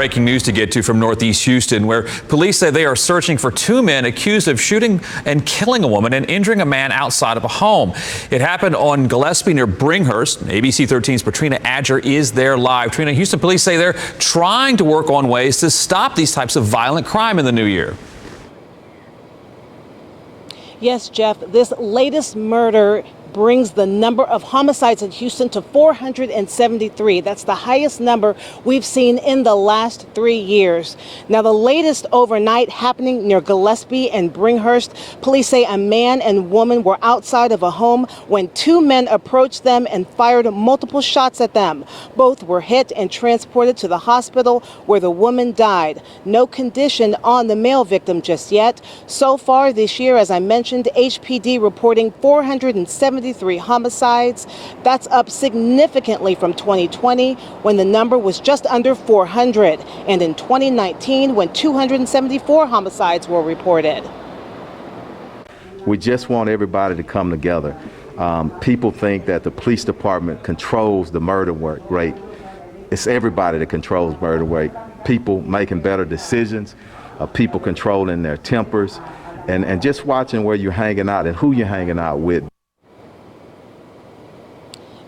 breaking news to get to from Northeast Houston, where police say they are searching for two men accused of shooting and killing a woman and injuring a man outside of a home. It happened on Gillespie near Bringhurst. ABC 13's Patrina Adger is there live. Trina, Houston police say they're trying to work on ways to stop these types of violent crime in the new year. Yes, Jeff, this latest murder brings the number of homicides in Houston to 473. That's the highest number we've seen in the last 3 years. Now, the latest overnight happening near Gillespie and Bringhurst. Police say a man and woman were outside of a home when two men approached them and fired multiple shots at them. Both were hit and transported to the hospital where the woman died. No condition on the male victim just yet. So far this year, as I mentioned, HPD reporting 473 homicides. That's up significantly from 2020, when the number was just under 400, and in 2019, when 274 homicides were reported. We just want everybody to come together. People think that the police department controls the murder rate. It's everybody that controls murder rate. People making better decisions, people controlling their tempers, and just watching where you're hanging out and who you're hanging out with.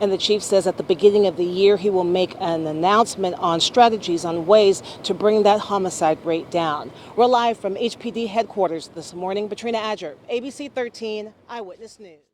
And the chief says at the beginning of the year, he will make an announcement on strategies on ways to bring that homicide rate down. We're live from HPD headquarters this morning. Patrina Adger, ABC 13 Eyewitness News.